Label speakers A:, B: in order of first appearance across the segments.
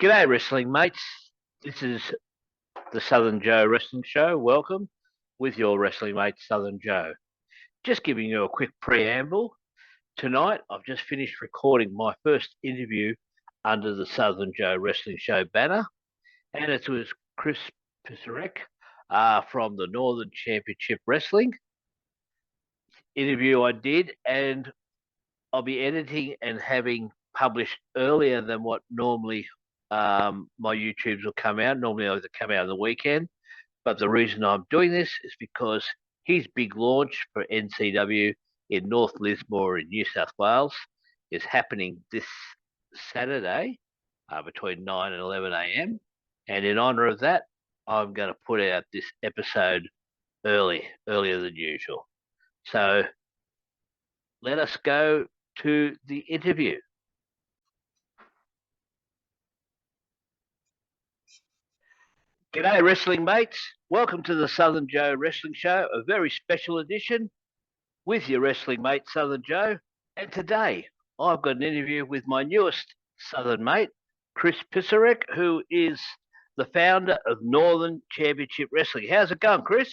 A: G'day, wrestling mates. This is the Southern Joe Wrestling Show. Welcome with your wrestling mate, Southern Joe. Just giving you a quick preamble. Tonight, I've just finished recording my first interview under the Southern Joe Wrestling Show banner, and it was Chris Pisarek from the Northern Championship Wrestling interview I did, and I'll be editing and having published earlier than what normally my YouTubes will come out. Normally, they come out on the weekend. But the reason I'm doing this is because his big launch for NCW in North Lismore in New South Wales is happening this Saturday between 9 and 11 a.m. And in honour of that, I'm going to put out this episode earlier than usual. So let us go to the interview. G'day, wrestling mates. Welcome to the Southern Joe Wrestling Show, a very special edition with your wrestling mate, Southern Joe. And today, I've got an interview with my newest Southern mate, Chris Pisarek, who is the founder of Northern Championship Wrestling. How's it going, Chris?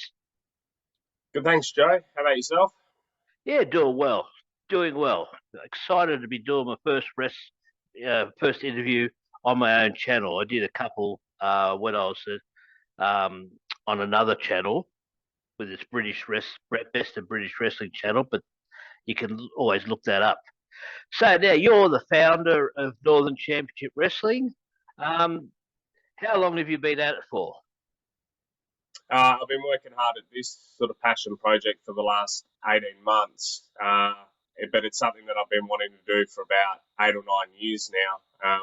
B: Good, thanks, Joe. How about yourself?
A: Yeah, doing well. Excited to be doing my first interview on my own channel. I did a couple when I was on another channel with this Best of British Wrestling channel, but you can always look that up. So now you're the founder of Northern Championship Wrestling. How long have you been at it for?
B: I've been working hard at this sort of passion project for the last 18 months, but it's something that I've been wanting to do for about 8 or 9 years now.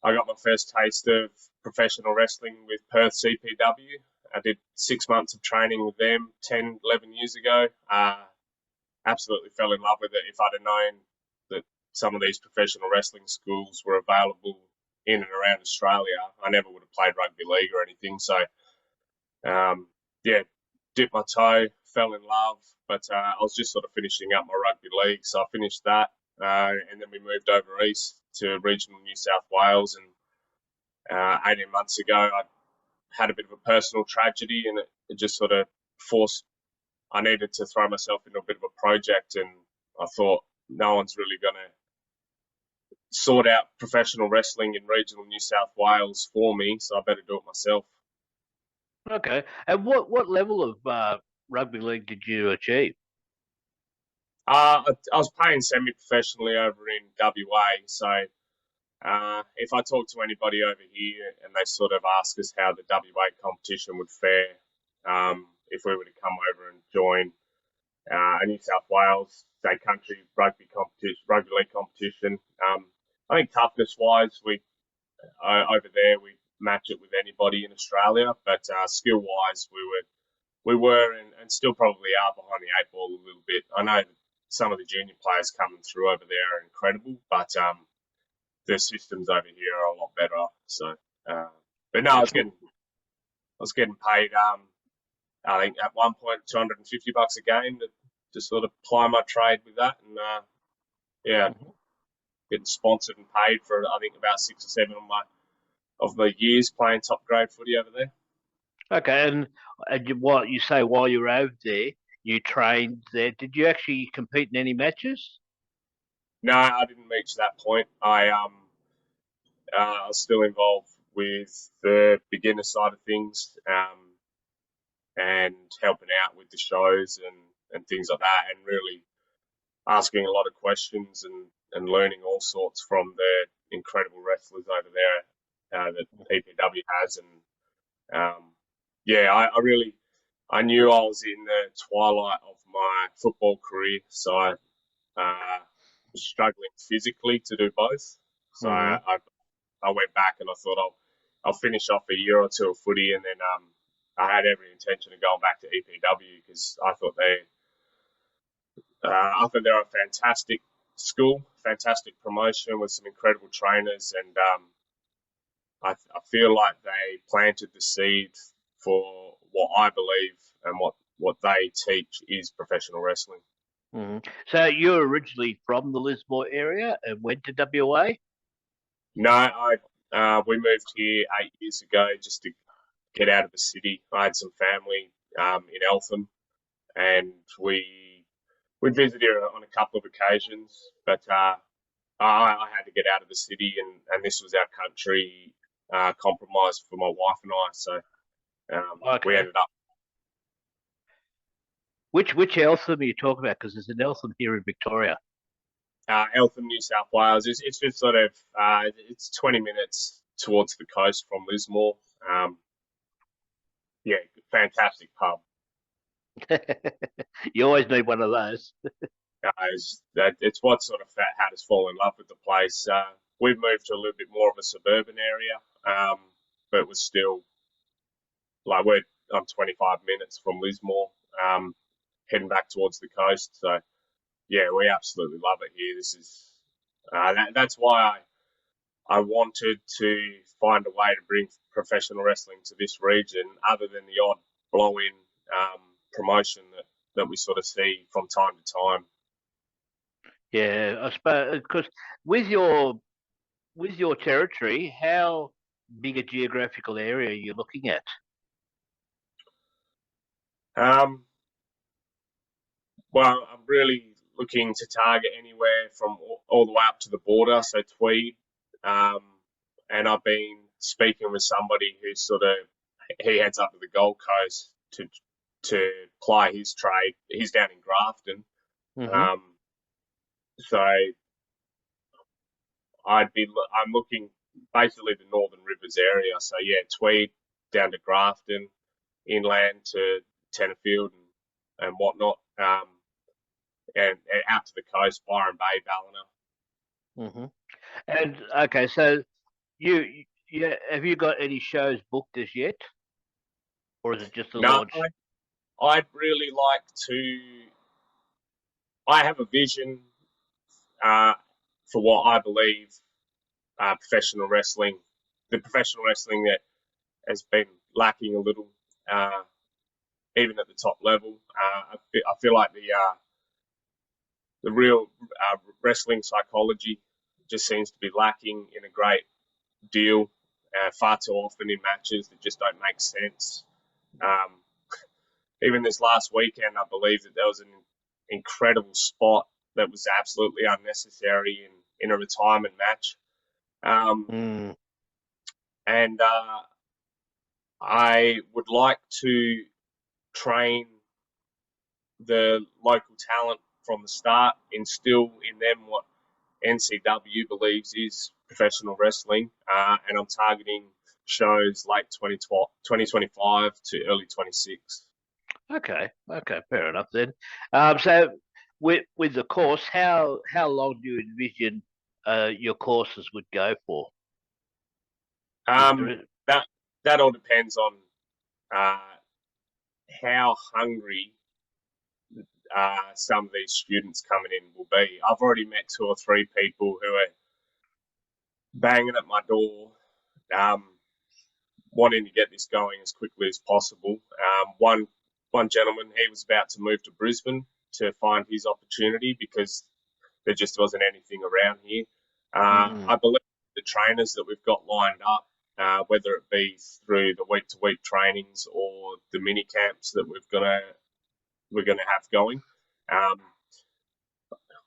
B: I got my first taste of professional wrestling with Perth CPW. I did 6 months of training with them 10, 11 years ago. Absolutely fell in love with it. If I'd have known that some of these professional wrestling schools were available in and around Australia, I never would have played rugby league or anything. So, dipped my toe, fell in love, but I was just sort of finishing up my rugby league. So I finished that, and then we moved over east to regional New South Wales. And 18 months ago, I had a bit of a personal tragedy, and it just sort of forced, I needed to throw myself into a bit of a project, and I thought no one's really going to sort out professional wrestling in regional New South Wales for me, so I better do it myself.
A: Okay. And what level of rugby league did you achieve?
B: I was playing semi-professionally over in WA, so if I talk to anybody over here and they sort of ask us how the WA competition would fare if we were to come over and join a New South Wales state country rugby league competition, I think toughness-wise, over there we match it with anybody in Australia, but skill-wise, we were and still probably are behind the eight ball a little bit. I know that some of the junior players coming through over there are incredible, but the systems over here are a lot better. So, but no, I was getting paid. I think at one point $250 a game to sort of ply my trade with that, and getting sponsored and paid for I think about 6 or 7 of my years playing top grade footy over there.
A: Okay, and what you say while you were over there, you trained there. Did you actually compete in any matches?
B: No, I didn't reach that point. I was still involved with the beginner side of things, and helping out with the shows and things like that, and really asking a lot of questions and learning all sorts from the incredible wrestlers over there that PPW has. And I knew I was in the twilight of my football career, so I was struggling physically to do both. So I went back and I thought I'll finish off a year or two of footy, and then I had every intention of going back to EPW because I thought they're a fantastic school, fantastic promotion with some incredible trainers, and I feel like they planted the seed for what I believe and what they teach is professional wrestling.
A: So you're originally from the Lismore area and went to WA?
B: No, We moved here 8 years ago just to get out of the city. I had some family in Eltham, and we visited on a couple of occasions, but I had to get out of the city, and this was our country compromise for my wife and I. So we
A: Okay.
B: ended up
A: Which Eltham are you talking about? Because there's an Eltham here in Victoria.
B: Eltham, New South Wales. It's just sort of it's 20 minutes towards the coast from Lismore. Um, yeah, fantastic pub.
A: You always need one of those.
B: It's what sort of had us fall in love with the place. We've moved to a little bit more of a suburban area, but it was still like I'm 25 minutes from Lismore, heading back towards the coast. So yeah, we absolutely love it here. This is that's why I wanted to find a way to bring professional wrestling to this region, other than the odd blow-in promotion that we sort of see from time to time.
A: Yeah, I suppose because with your with your territory, how big a geographical area are you looking at?
B: Um, well, I'm really looking to target anywhere from all the way up to the border, so Tweed. Um, and I've been speaking with somebody who he heads up to the Gold Coast to ply his trade. He's down in Grafton.
A: Hmm.
B: Um, so I'm looking basically the Northern Rivers area. So yeah, Tweed down to Grafton, inland to Tenterfield and whatnot, and out to the coast, Byron Bay, Ballina.
A: Hmm. And okay, so you have you got any shows booked as yet, or is it just a
B: No,
A: launch?
B: I'd really like to. I have a vision uh, for what I believe professional wrestling, the professional wrestling that has been lacking a little, uh, even at the top level. I feel like the real wrestling psychology just seems to be lacking in a great deal far too often in matches that just don't make sense. Um, Even this last weekend, I believe that there was an incredible spot that was absolutely unnecessary in a retirement match. Um,
A: Mm.
B: and I would like to train the local talent from the start, instill in them what NCW believes is professional wrestling, and I'm targeting shows late 2025 to early 26.
A: Okay, fair enough then. So with the course, how long do you envision your courses would go for? Is
B: Um,
A: there?
B: that that all depends on uh, how hungry some of these students coming in will be. I've already met two or three people who are banging at my door, um, wanting to get this going as quickly as possible. One gentleman, he was about to move to Brisbane to find his opportunity because there just wasn't anything around here.
A: Mm.
B: I believe the trainers that we've got lined up, whether it be through the week-to-week trainings or the mini camps that we're gonna have going. Um,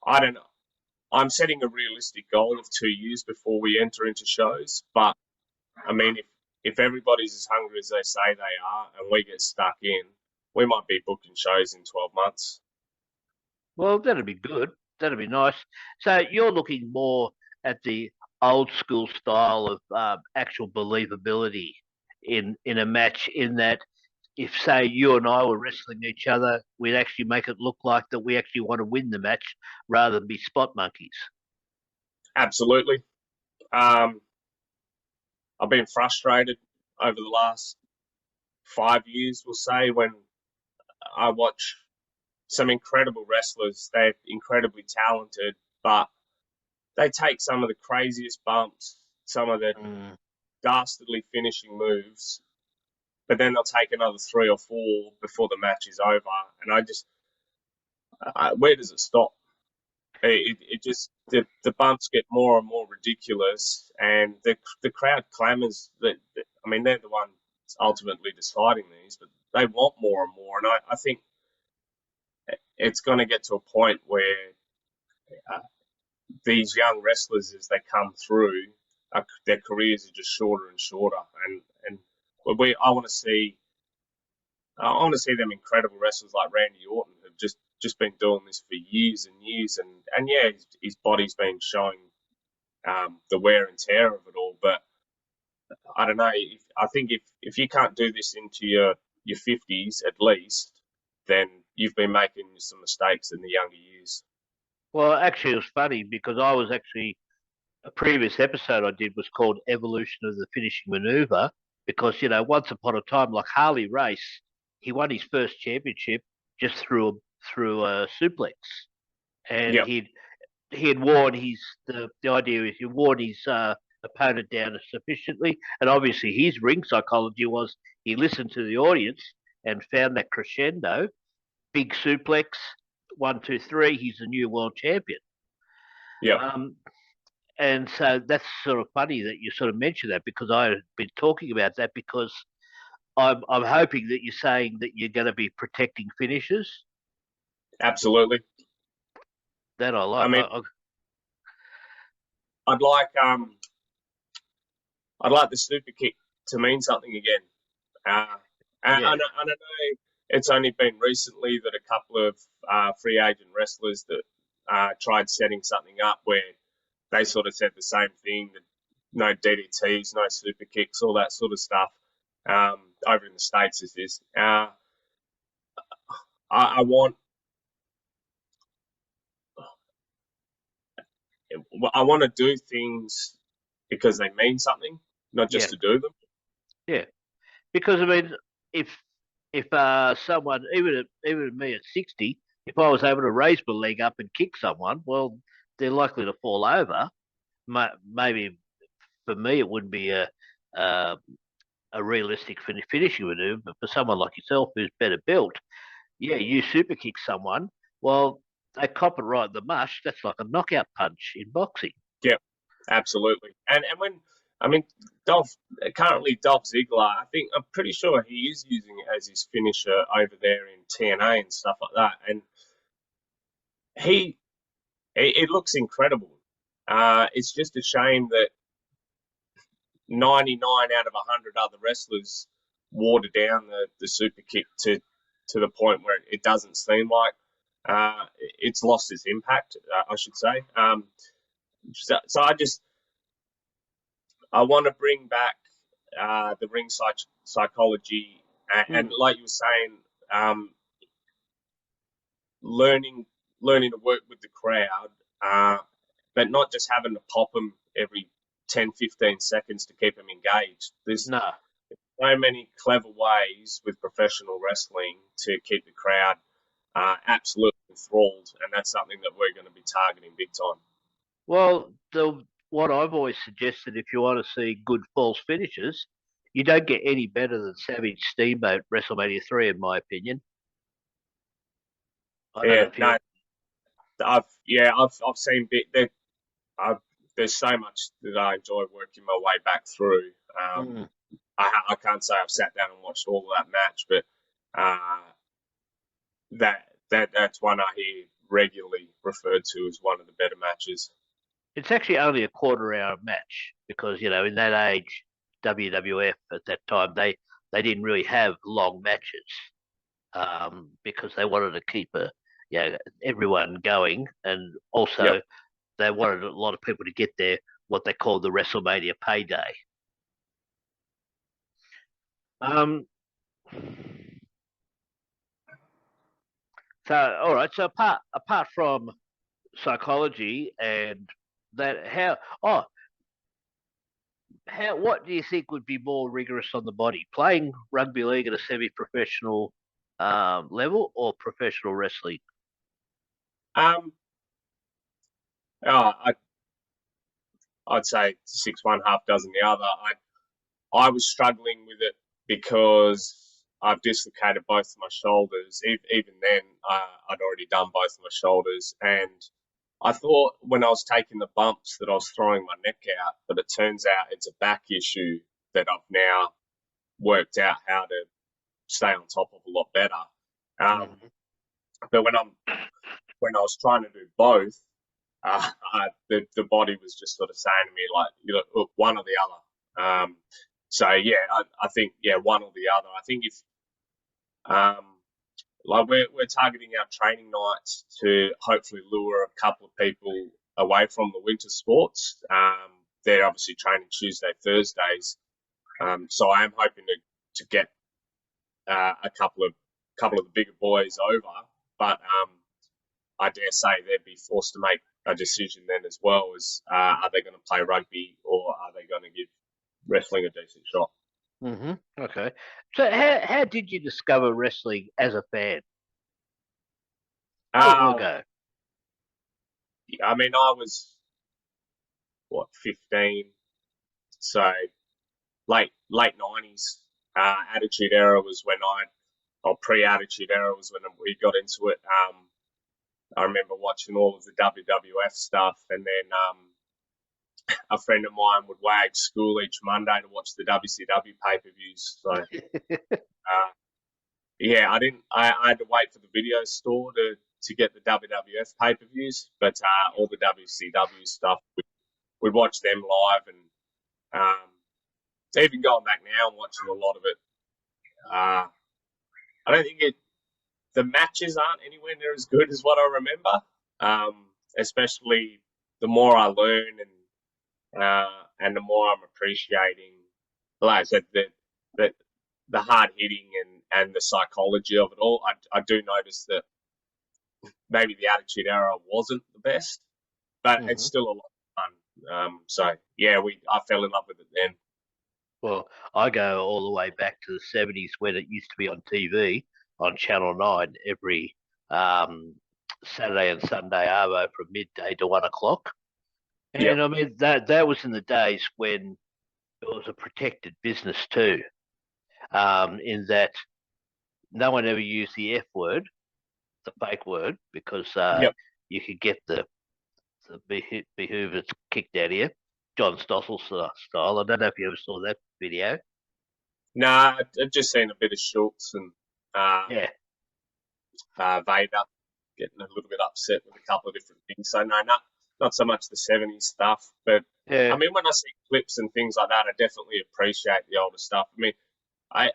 B: I don't know. I'm setting a realistic goal of 2 years before we enter into shows, but I mean, if everybody's as hungry as they say they are, and we get stuck in, we might be booking shows in 12 months.
A: Well, that'd be good. That'd be nice. So you're looking more at the old school style of actual believability in a match. In that, if say you and I were wrestling each other, we'd actually make it look like that we actually want to win the match rather than be spot monkeys.
B: Absolutely. Um, I've been frustrated over the last 5 years, we'll say, when I watch some incredible wrestlers. They're incredibly talented, but they take some of the craziest bumps, some of the
A: Mm.
B: dastardly finishing moves, but then they'll take another three or four before the match is over. And where does it stop? It just the bumps get more and more ridiculous, and the crowd clamours that I mean they're the ones ultimately deciding these, but they want more and more, and I think it's going to get to a point where uh, these young wrestlers, as they come through, their careers are just shorter and shorter, and I want to see. I want to see them incredible wrestlers like Randy Orton who've just been doing this for years and years, and yeah, his body's been showing the wear and tear of it all. But I don't know. I think if you can't do this into your 50s at least, then you've been making some mistakes in the younger years.
A: Well, actually, it was funny because I was actually a previous episode I did was called Evolution of the Finishing Maneuver because, once upon a time, like Harley Race, he won his first championship just through a suplex. And
B: Yeah,
A: he had worn the idea is he worn his opponent down sufficiently. And obviously his ring psychology was he listened to the audience and found that crescendo, big suplex, 1, 2, 3, he's the new world champion.
B: yeah,
A: Um, and so that's sort of funny that you sort of mentioned that because I've been talking about that because I'm hoping that you're saying that you're going to be protecting finishes.
B: absolutely.
A: That I
B: I
A: like.
B: mean, I'd like I'd like the super kick to mean something again.
A: Yeah,
B: And I know it's only been recently that a couple of free agent wrestlers that tried setting something up where they sort of said the same thing, that no DDTs, no super kicks, all that sort of stuff. Over in the States, this is. I want I want to do things because they mean something, not just
A: yeah,
B: to do them.
A: yeah. Because I mean, if if someone even me at 60, if I was able to raise my leg up and kick someone, well, they're likely to fall over. Maybe for me it wouldn't be a, a realistic finishing maneuver, but for someone like yourself who's better built, yeah, you super kick someone, well, they cop it right in the mush. That's like a knockout punch in boxing.
B: Yeah, absolutely. And when I mean Dolph currently Dolph Ziggler, I'm pretty sure he is using it as his finisher over there in TNA and stuff like that. And he it looks incredible. It's just a shame that 99 out of 100 other wrestlers water down the super kick to the point where it doesn't seem like it's lost its impact, I should say. So I want to bring back the ring psychology and
A: Mm.
B: like you were saying, um, learning learning to work with the crowd, but not just having to pop them every 10, 15 seconds to keep them engaged. There's
A: No.
B: so many clever ways with professional wrestling to keep the crowd absolutely enthralled, and that's something that we're going to be targeting big time.
A: Well, what I've always suggested, if you want to see good false finishes, you don't get any better than Savage Steamboat WrestleMania 3, in my opinion. I don't know
B: Yeah,
A: if you.
B: no, I've seen I've, there's so much that I enjoy working my way back through.
A: Mm.
B: I can't say I've sat down and watched all of that match, but uh, that's one I hear regularly referred to as one of the better matches.
A: It's actually only a quarter-hour match because in that age, WWF at that time they didn't really have long matches because they wanted to keep everyone going, and
B: Yep.
A: also they wanted a lot of people to get their what they called the WrestleMania payday. Um, so all right, so apart from psychology and that, how what do you think would be more rigorous on the body, playing rugby league at a semi-professional level or professional wrestling?
B: Um, oh, I'd say six one, half dozen the other. I was struggling with it because I've dislocated both of my shoulders. Even then, I'd already done both of my shoulders, and I thought when I was taking the bumps that I was throwing my neck out, but it turns out it's a back issue that I've now worked out how to stay on top of a lot better. But when I was trying to do both, the body was just sort of saying to me like, look, one or the other. So yeah, I think one or the other. I think if like we're targeting our training nights to hopefully lure a couple of people away from the winter sports. They're obviously training Tuesday, Thursdays. So I am hoping to get a couple of the bigger boys over, but I dare say they'd be forced to make a decision then as well as are they going to play rugby or are they going to give wrestling a decent shot?
A: Okay. So how did you discover wrestling as a fan? How long ago?
B: I mean, I was 15, so late 90s. Attitude Era was when pre-Attitude Era was when we got into it. I remember watching all of the WWF stuff, and then a friend of mine would wag school each Monday to watch the WCW pay-per-views. So, I had to wait for the video store to get the WWF pay-per-views, but all the WCW stuff, we'd watch them live, and even going back now and watching a lot of it, I don't think the matches aren't anywhere near as good as what I remember. Especially the more I learn and the more I'm appreciating, like I said, the hard hitting and the psychology of it all. I do notice that maybe the Attitude Era wasn't the best, but it's still a lot of fun. So yeah, I fell in love with it then.
A: Well, I go all the way back to the 70s when it used to be on TV on Channel 9 every Saturday and Sunday arvo from midday to 1 o'clock. And I mean, that was in the days when it was a protected business too, in that no one ever used the F word, the fake word, because you could get the behoovers kicked out of you. John Stossel style. I don't know if you ever saw that video.
B: Nah, I've just seen a bit of Schultz and Vader getting a little bit upset with a couple of different things. So no, not so much the 70s stuff, but I mean, when I see clips and things like that, I definitely appreciate the older stuff. I mean, I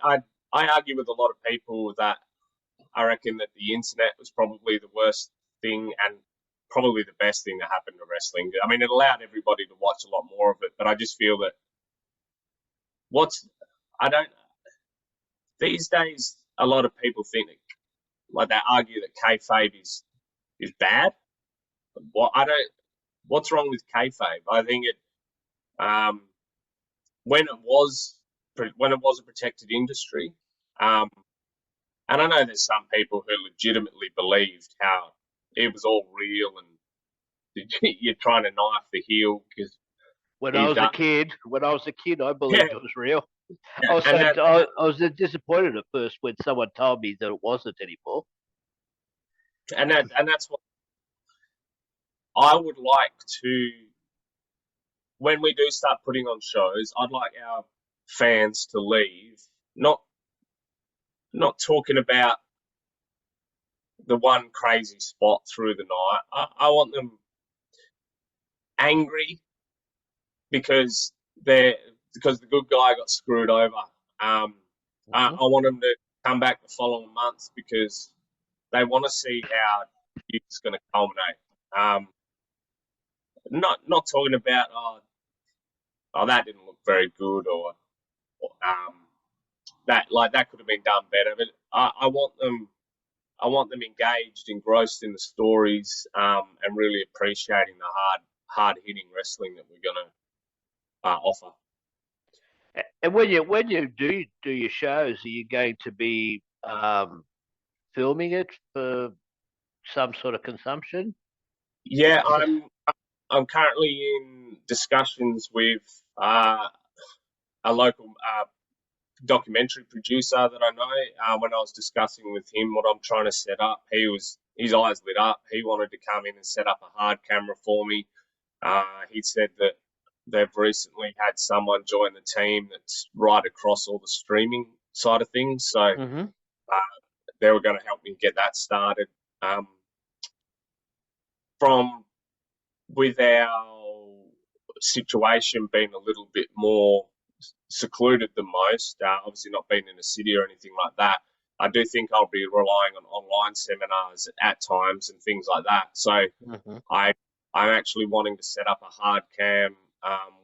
B: argue with a lot of people that I reckon that the internet was probably the worst thing and probably the best thing that happened to wrestling. I mean, it allowed everybody to watch a lot more of it, but I just feel that these days, a lot of people think they argue that kayfabe is bad. What's wrong with kayfabe? I think when it was a protected industry, and I know there's some people who legitimately believed how it was all real and you're trying to knife the heel because
A: when I was a kid, I believed it was real. I was disappointed at first when someone told me that it wasn't anymore.
B: And that's what I would like to. When we do start putting on shows, I'd like our fans to leave not talking about the one crazy spot through the night. I want them angry because the good guy got screwed over. I want them to come back the following month because they want to see how it's going to culminate. Not talking about that didn't look very good or that could have been done better. But I want them engaged, engrossed in the stories, and really appreciating the hard hitting wrestling that we're going to offer.
A: And when you do your shows, are you going to be filming it for some sort of consumption?
B: Yeah, I'm currently in discussions with a local documentary producer that I know. When I was discussing with him what I'm trying to set up, he was his eyes lit up. He wanted to come in and set up a hard camera for me. He said that they've recently had someone join the team that's right across all the streaming side of things. So they were going to help me get that started. With our situation being a little bit more secluded than most, obviously not being in a city or anything like that, I do think I'll be relying on online seminars at times and things like that. So I'm actually wanting to set up a hard cam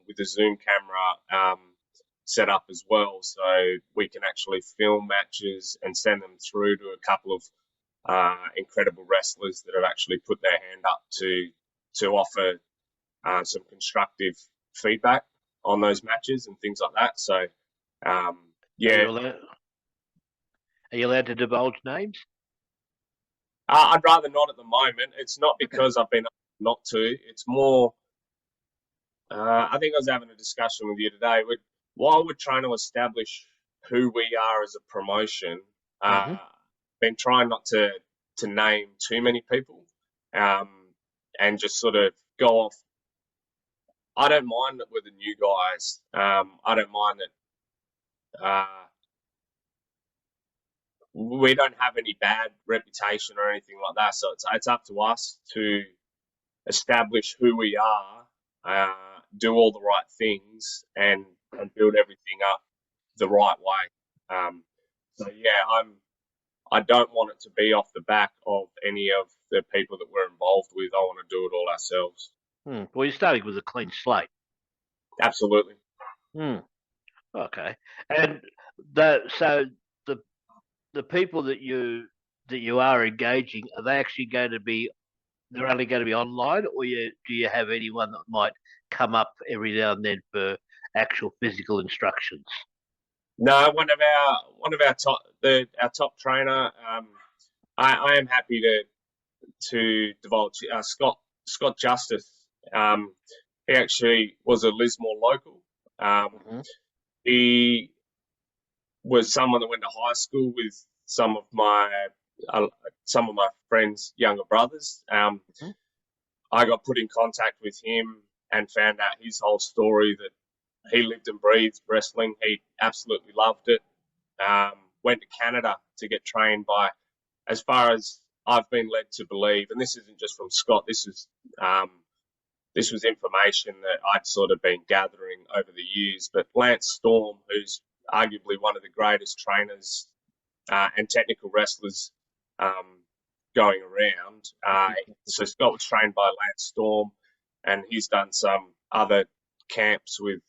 B: with a Zoom camera set up as well, so we can actually film matches and send them through to a couple of incredible wrestlers that have actually put their hand up to offer some constructive feedback on those matches and things like that. So, yeah.
A: Are you allowed to divulge names?
B: I'd rather not at the moment. It's not because I've been not to. It's more, I think I was having a discussion with you today. While we're trying to establish who we are as a promotion, been trying not to name too many people and just sort of go off. I don't mind that we're the new guys. I don't mind that we don't have any bad reputation or anything like that. So it's up to us to establish who we are, do all the right things, and build everything up the right way. So yeah, I don't want it to be off the back of any of the people that we're involved with. I want to do it all ourselves.
A: Well, you're starting with a clean slate.
B: Absolutely.
A: Okay. And so the people that you are engaging, are they actually going to be? They're only going to be online, or do you have anyone that might come up every now and then for actual physical instructions?
B: No, one of our top trainer. I am happy to divulge Scott Justice. He actually was a Lismore local. He was someone that went to high school with some of my friends' younger brothers. I got put in contact with him and found out his whole story, that he lived and breathed wrestling. He absolutely loved it. Went to Canada to get trained by, as far as I've been led to believe, and this isn't just from Scott, this was information that I'd sort of been gathering over the years, but Lance Storm, who's arguably one of the greatest trainers and technical wrestlers going around. So Scott was trained by Lance Storm, and he's done some other camps with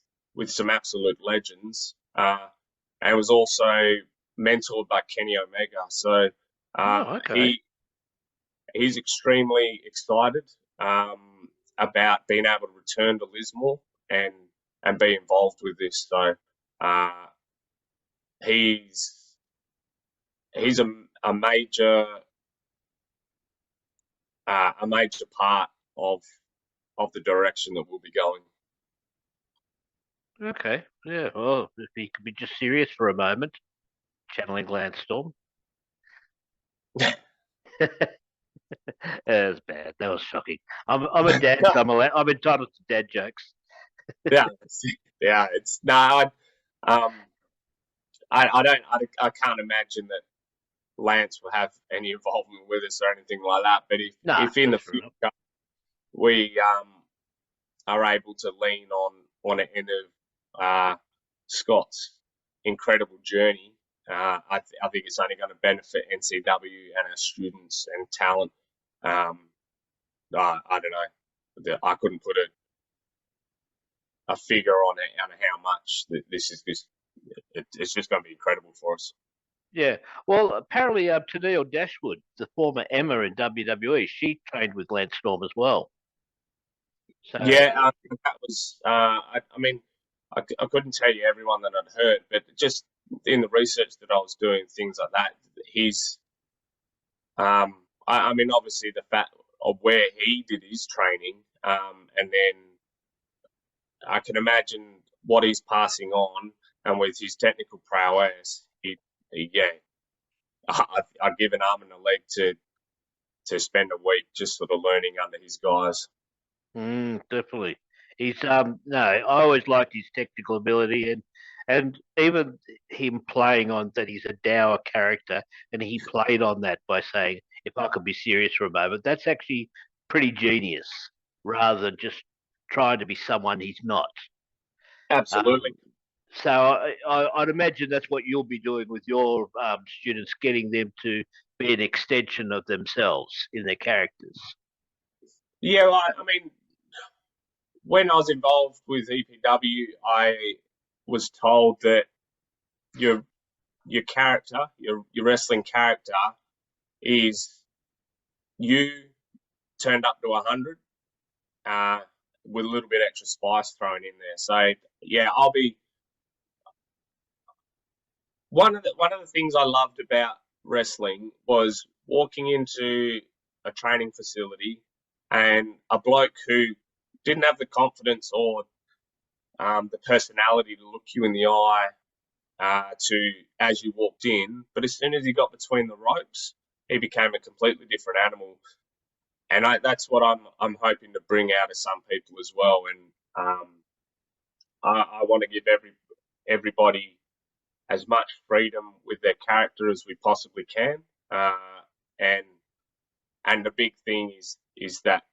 B: some absolute legends, and was also mentored by Kenny Omega. So he's extremely excited about being able to return to Lismore and be involved with this. So he's a major part of the direction that we'll be going.
A: Okay, yeah. Well, if he could be just serious for a moment, channeling Lance Storm. That was bad. That was shocking. I'm a dad, so I'm entitled to dad jokes.
B: yeah. It's no. I can't imagine that Lance will have any involvement with us or anything like that. But if in the future we are able to lean on the end of Scott's incredible journey, I think it's only going to benefit NCW and our students and talent. I don't know. I couldn't put a figure on it on how much this is. It's just going to be incredible for us.
A: Yeah. Well, apparently, Tennille Dashwood, the former Emma in WWE, she trained with Lance Storm as well. So
B: yeah, that was. I mean, I couldn't tell you everyone that I'd heard, but just in the research that I was doing, things like that, he's. I mean, obviously the fact of where he did his training, and then I can imagine what he's passing on, and with his technical prowess, I'd give an arm and a leg to spend a week just sort of learning under his guys.
A: Definitely. He's no, I always liked his technical ability and even him playing on that he's a dour character, and he played on that by saying, if I could be serious for a moment, that's actually pretty genius, rather than just trying to be someone he's not.
B: Absolutely.
A: So I'd imagine that's what you'll be doing with your students, getting them to be an extension of themselves in their characters.
B: Yeah, I mean, when I was involved with EPW, I was told that your character, your wrestling character, is you turned up to 100 with a little bit extra spice thrown in there. So yeah, I'll be one of the things I loved about wrestling was walking into a training facility and a bloke who didn't have the confidence or the personality to look you in the eye to as you walked in, but as soon as he got between the ropes, he became a completely different animal. And that's what I'm hoping to bring out of some people as well. And I want to give everybody as much freedom with their character as we possibly can. And the big thing is that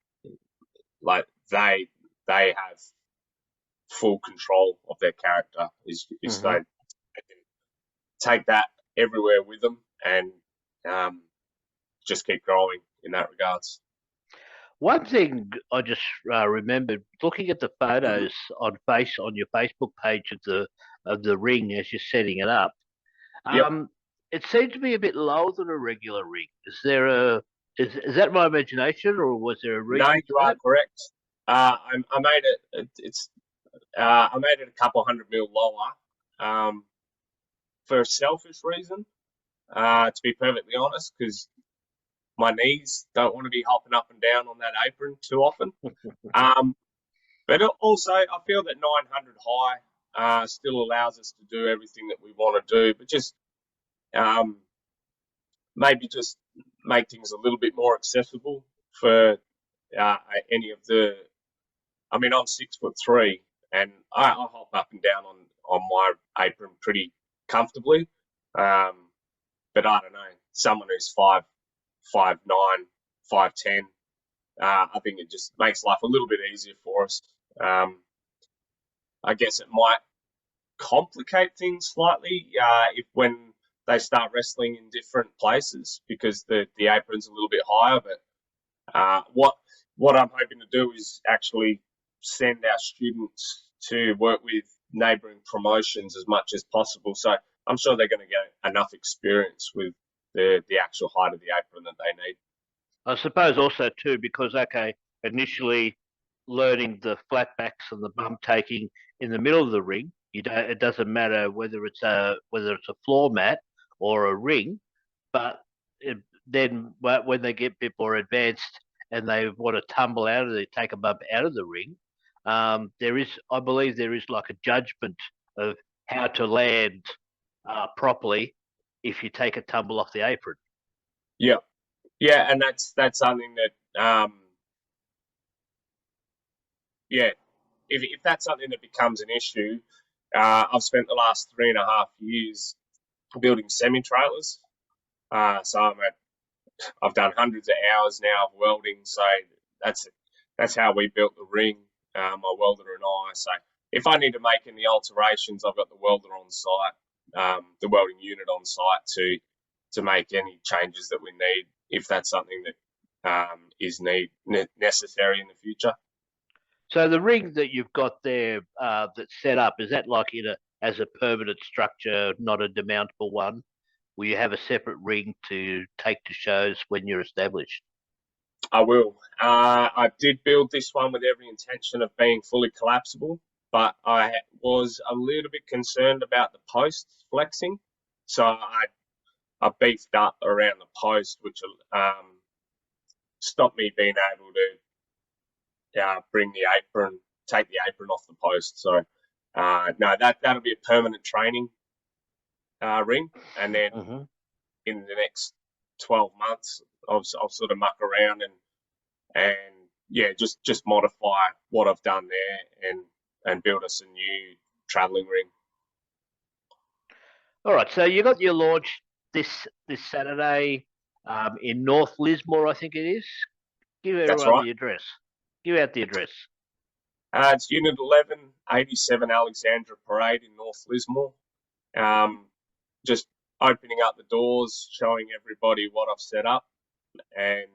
B: like they have full control of their character. Is they can take that everywhere with them and just keep growing in that regards.
A: One thing I just remembered looking at the photos on your Facebook page of the ring as you're setting it up.
B: Yep.
A: It seemed to be a bit lower than a regular ring. Is that my imagination, or was there a reason?
B: No, you are correct. I made it. I made it a couple $100 mil lower for a selfish reason. To be perfectly honest, because my knees don't want to be hopping up and down on that apron too often. But also, I feel that 900 high still allows us to do everything that we want to do, but just maybe just make things a little bit more accessible for any of the. I mean, I'm 6'3", and I hop up and down on my apron pretty comfortably. But I don't know, someone who's 5'9", 5'10", I think it just makes life a little bit easier for us. I guess it might complicate things slightly if when they start wrestling in different places because the apron's a little bit higher. But what I'm hoping to do is actually send our students to work with neighbouring promotions as much as possible. So I'm sure they're going to get enough experience with the actual height of the apron that they need.
A: I suppose also too because initially learning the flat backs and the bump taking in the middle of the ring, it doesn't matter whether it's a floor mat or a ring, but then when they get a bit more advanced and they want to take a bump out of the ring, I believe there is like a judgment of how to land properly if you take a tumble off the apron.
B: Yeah, and that's something that if that's something that becomes an issue, I've spent the last 3.5 years building semi-trailers. So I've done hundreds of hours now of welding. So that's how we built the ring, my welder and I. So if I need to make any alterations, I've got the welder on site, the welding unit on site to make any changes that we need if that's something that is necessary in the future.
A: So the ring that you've got there that's set up, is that like as a permanent structure, not a demountable one? Will you have a separate ring to take to shows when you're established?
B: I will. I did build this one with every intention of being fully collapsible, but I was a little bit concerned about the posts flexing. So I beefed up around the post, which stopped me being able to take the apron off the post. So no, that'll be a permanent training ring, and then in the next 12 months. I'll sort of muck around and yeah, just modify what I've done there and build us a new travelling ring.
A: All right. So you got your launch this Saturday in North Lismore, I think it is. Give
B: That's
A: everyone
B: right.
A: the address. Give out the address.
B: It's Unit 11, 87 Alexandra Parade in North Lismore. Just opening up the doors, showing everybody what I've set up, and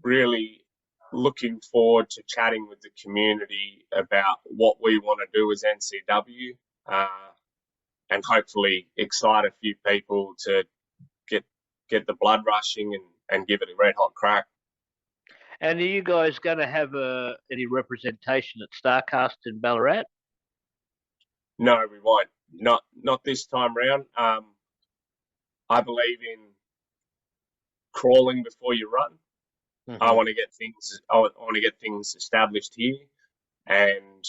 B: really looking forward to chatting with the community about what we want to do as NCW, and hopefully excite a few people to get the blood rushing and give it a red hot crack.
A: And are you guys going to have any representation at Starcast in Ballarat?
B: No, we won't. Not this time round. I believe in crawling before you run. Mm-hmm. I want to get things established here, and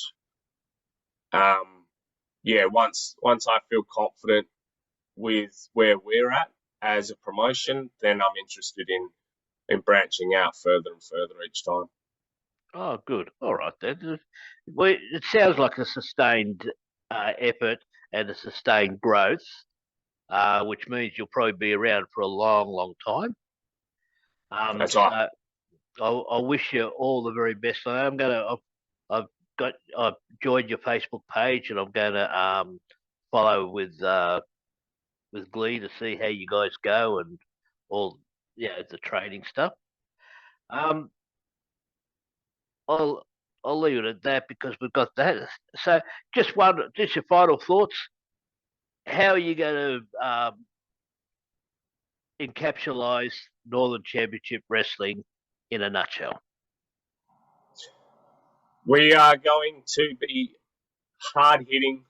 B: yeah, once I feel confident with where we're at as a promotion, then I'm interested in branching out further and further each time.
A: Oh, good. All right, then. Well, it sounds like a sustained effort and a sustained growth, which means you'll probably be around for a long, long time.
B: That's right.
A: So I wish you all the very best. I've joined your Facebook page, and I'm going to follow with glee to see how you guys go and all the training stuff. I'll leave it at that because we've got that. So just your final thoughts. How are you going to encapsulate Northern Championship Wrestling in a nutshell?
B: We are going to be hard-hitting,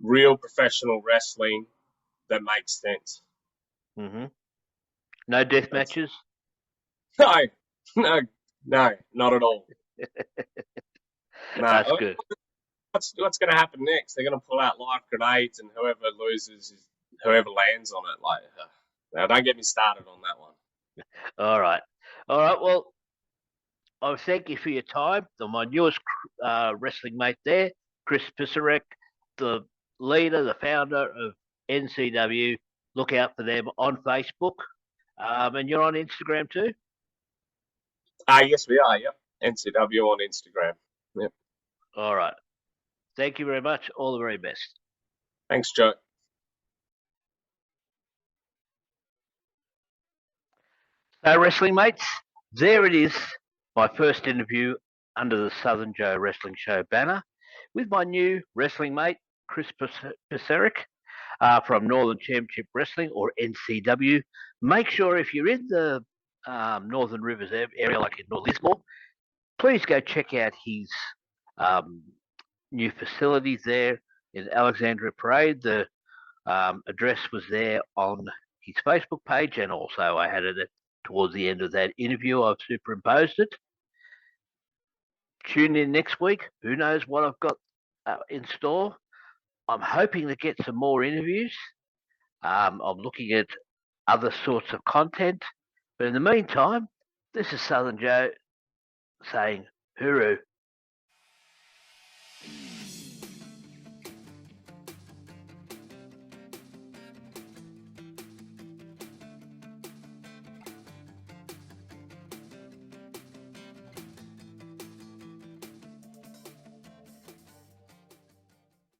B: real professional wrestling that makes sense.
A: Mm-hmm. No death matches?
B: No, not at all. No.
A: That's good.
B: What's going to happen next? They're going to pull out live grenades, and whoever loses is whoever lands on it. Like, now don't get me started on that one.
A: All right. Well, I thank you for your time. My newest wrestling mate there, Kris Pisarek, the leader, the founder of NCW. Look out for them on Facebook. And you're on Instagram too?
B: Yes, we are. Yep. NCW on Instagram. Yep.
A: All right. Thank you very much. All the very best.
B: Thanks, Joe.
A: So, wrestling mates, there it is. My first interview under the Southern Joe Wrestling Show banner with my new wrestling mate, Kris Pisarek, from Northern Championship Wrestling, or NCW. Make sure if you're in the Northern Rivers area, like in North Lismore, please go check out his new facilities there in Alexandria Parade. The address was there on his Facebook page, and also I had it towards the end of that interview. I've superimposed it. Tune in next week. Who knows what I've got in store? I'm hoping to get some more interviews. I'm looking at other sorts of content. But in the meantime, this is Southern Joe saying hooroo.